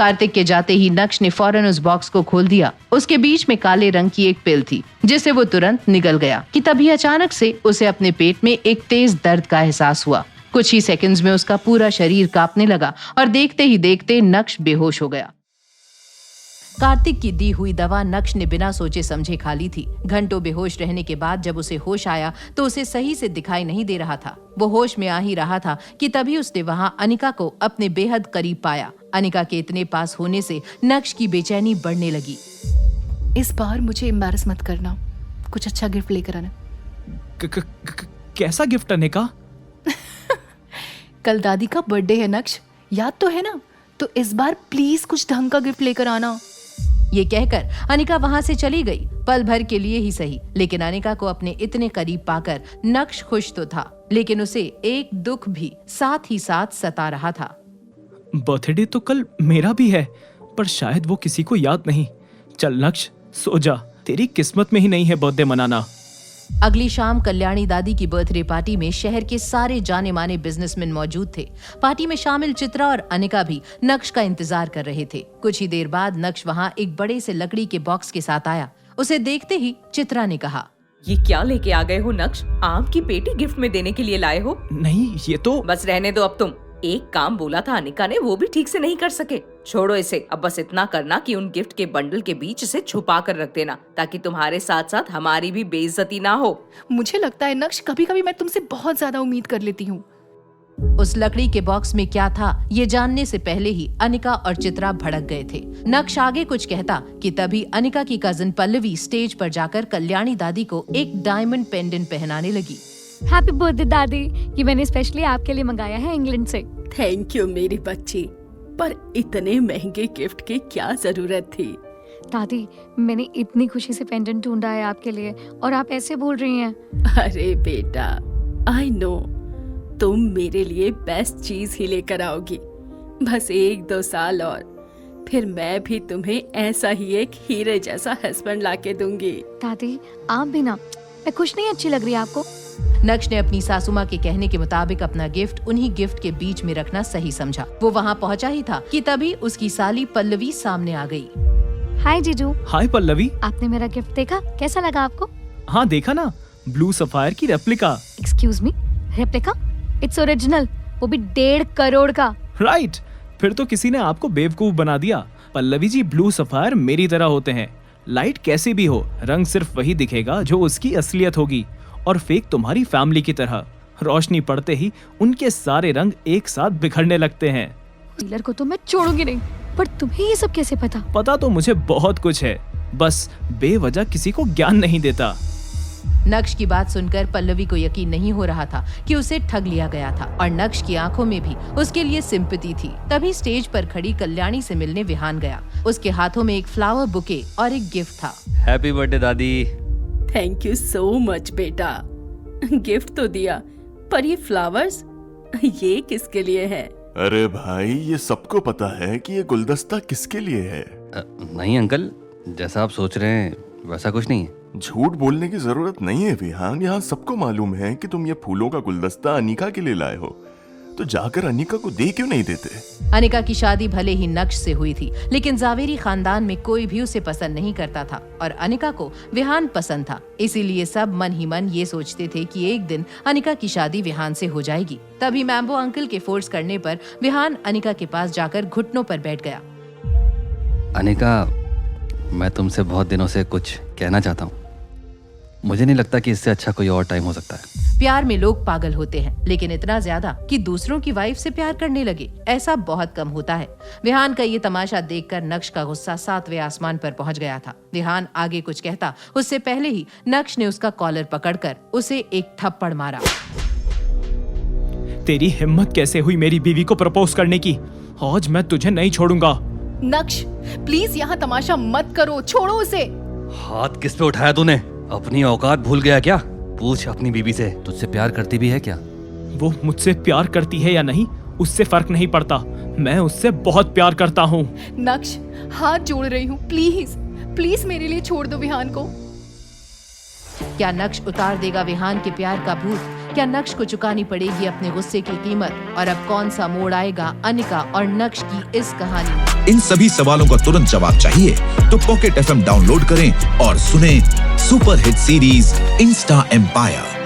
कार्तिक के जाते ही नक्श ने फौरन उस बॉक्स को खोल दिया। उसके बीच में काले रंग की एक पिल थी जिसे वो तुरंत निगल गया कि तभी अचानक से उसे अपने पेट में एक तेज दर्द का एहसास हुआ। कुछ ही सेकंड्स में उसका पूरा शरीर कांपने लगा और देखते ही देखते नक्श बेहोश हो गया। कार्तिक की दी हुई दवा नक्श ने बिना सोचे समझे खा ली थी। घंटों बेहोश रहने के बाद जब उसे होश आया तो उसे सही से दिखाई नहीं दे रहा था। वो होश में आ ही रहा था कि तभी उसने वहां अनिका को अपने बेहद करीब पाया। अनिका के इतने पास होने से नक्श की बेचैनी बढ़ने लगी। इस बार मुझे एम्बैरस मत करना, कुछ अच्छा गिफ्ट लेकर आना। कैसा गिफ्ट अनिका? कल दादी का बर्थडे है नक्श, याद तो है ना? तो इस बार प्लीज कुछ ढंग का गिफ्ट लेकर आना। ये कहकर अनिका वहां से चली गई। पल भर के लिए ही सही, लेकिन अनिका को अपने इतने करीब पाकर नक्श खुश तो था, लेकिन उसे एक दुख भी साथ ही साथ सता रहा था। बर्थडे तो कल मेरा भी है, पर शायद वो किसी को याद नहीं। चल नक्श, सो जा, तेरी किस्मत में ही नहीं है बर्थडे मनाना। अगली शाम कल्याणी दादी की बर्थडे पार्टी में शहर के सारे जाने माने बिजनेसमैन मौजूद थे। पार्टी में शामिल चित्रा और अनिका भी नक्श का इंतजार कर रहे थे। कुछ ही देर बाद नक्श वहां एक बड़े से लकड़ी के बॉक्स के साथ आया। उसे देखते ही चित्रा ने कहा, ये क्या लेके आ गए हो नक्श? आम की पेटी गिफ्ट में देने के लिए लाए हो? नहीं, ये तो बस रहने दो अब तुम। एक काम बोला था अनिका ने, वो भी ठीक से नहीं कर सके। छोड़ो इसे, अब बस इतना करना कि उन गिफ्ट के बंडल के बीच इसे छुपा कर रख देना, ताकि तुम्हारे साथ साथ हमारी भी बेइज्जती ना हो। मुझे लगता है नक्श, कभी कभी मैं तुमसे बहुत ज्यादा उम्मीद कर लेती हूँ। उस लकड़ी के बॉक्स में क्या था ये जानने से पहले ही अनिका और चित्रा भड़क गए थे। नक्श आगे कुछ कहता कि तभी अनिका की कजिन पल्लवी स्टेज पर जाकर कल्याणी दादी को एक डायमंड पेंडेंट पहनाने लगी। हैप्पी बर्थडे दादी, ये मैंने स्पेशली आपके लिए मंगाया है इंग्लैंड से। थैंक यू मेरी बच्ची, पर इतने महंगे गिफ्ट की क्या जरूरत थी? दादी, मैंने इतनी खुशी से पेंडेंट ढूंढा है आपके लिए और आप ऐसे बोल रही हैं। अरे बेटा, आई नो तुम मेरे लिए बेस्ट चीज ही लेकर आओगी। बस 1-2 साल और फिर मैं भी तुम्हें ऐसा ही एक हीरे जैसा हस्बैंड लाके दूंगी। दादी, आप भी ना, मैं खुश नहीं अच्छी लग रही आपको? नक्श ने अपनी सासू माँ के कहने के मुताबिक अपना गिफ्ट उन्हीं गिफ्ट के बीच में रखना सही समझा। वो वहाँ पहुँचा ही था कि तभी उसकी साली पल्लवी सामने आ गई। हाय जीजू। हाय पल्लवी। आपने मेरा गिफ्ट देखा, कैसा लगा आपको? हाँ देखा ना, ब्लू सफायर की replica. Excuse me, replica? Its original, वो भी 1.5 करोड़ का। राइट, फिर तो किसी ने आपको बेवकूफ बना दिया। पल्लवी जी, ब्लू सफायर मेरी तरह होते हैं। लाइट कैसी भी हो, रंग सिर्फ वही दिखेगा जो उसकी असलियत होगी, और फेक तुम्हारी फैमिली की तरह। रोशनी पड़ते ही उनके सारे रंग एक साथ बिखरने लगते हैं। डीलर को तो मैं छोड़ूंगी नहीं, पर तुम्हें ये सब कैसे पता? पता तो मुझे बहुत कुछ है, बस बेवजह किसी को ज्ञान नहीं देता। नक्श की बात सुनकर पल्लवी को यकीन नहीं हो रहा था कि उसे ठग लिया गया था, और नक्श की आंखों में भी उसके लिए सिंपैथी थी। तभी स्टेज पर खड़ी कल्याणी से मिलने विहान गया। उसके हाथों में एक फ्लावर बुके और एक गिफ्ट था। हैप्पी बर्थडे दादी। थैंक यू सो मच बेटा। गिफ्ट तो दिया, पर ये फ्लावर्स, ये किसके लिए है? अरे भाई, ये सबको पता है कि ये गुलदस्ता किसके लिए है। नहीं अंकल, जैसा आप सोच रहे हैं वैसा कुछ नहीं है। झूठ बोलने की जरूरत नहीं है विहान, यहाँ सबको मालूम है कि तुम ये फूलों का गुलदस्ता अनिका के लिए लाए हो, तो जाकर अनिका को दे क्यों नहीं देते? अनिका की शादी भले ही नक्श से हुई थी, लेकिन जावेरी खानदान में कोई भी उसे पसंद नहीं करता था, और अनिका को विहान पसंद था। इसीलिए सब मन ही मन ये सोचते थे कि एक दिन अनिका की शादी विहान से हो जाएगी। तभी मैम्बो अंकल के फोर्स करने पर विहान अनिका के पास जाकर घुटनों पर बैठ गया। अनिका, मैं तुमसे बहुत दिनों से कुछ कहना चाहता हूँ। मुझे नहीं लगता कि इससे अच्छा कोई और टाइम हो सकता है। प्यार में लोग पागल होते हैं, लेकिन इतना ज्यादा कि दूसरों की वाइफ से प्यार करने लगे, ऐसा बहुत कम होता है। विहान का ये तमाशा देखकर नक्श का गुस्सा 7वें आसमान पर पहुंच गया था। विहान आगे कुछ कहता उससे पहले ही नक्श ने उसका कॉलर पकड़कर उसे एक थप्पड़ मारा। तेरी हिम्मत कैसे हुई मेरी बीवी को प्रपोज करने की? आज मैं तुझे नहीं छोड़ूंगा। नक्श, प्लीज यहाँ तमाशा मत करो, छोड़ो उसे। हाथ किस पे उठाया तूने? अपनी औकात भूल गया क्या? पूछ अपनी बीवी से, तुझसे प्यार करती भी है क्या? वो मुझसे प्यार करती है या नहीं, उससे फर्क नहीं पड़ता। मैं उससे बहुत प्यार करता हूँ। नक्श, हाथ जोड़ रही हूँ, प्लीज प्लीज मेरे लिए छोड़ दो विहान को। क्या नक्श उतार देगा विहान के प्यार का भूत? क्या नक्श को चुकानी पड़ेगी अपने गुस्से की कीमत? और अब कौन सा मोड़ आएगा अनिका और नक्श की इस कहानी में? इन सभी सवालों का तुरंत जवाब चाहिए तो पॉकेट FM डाउनलोड करें और सुनें super hit series Insta empire.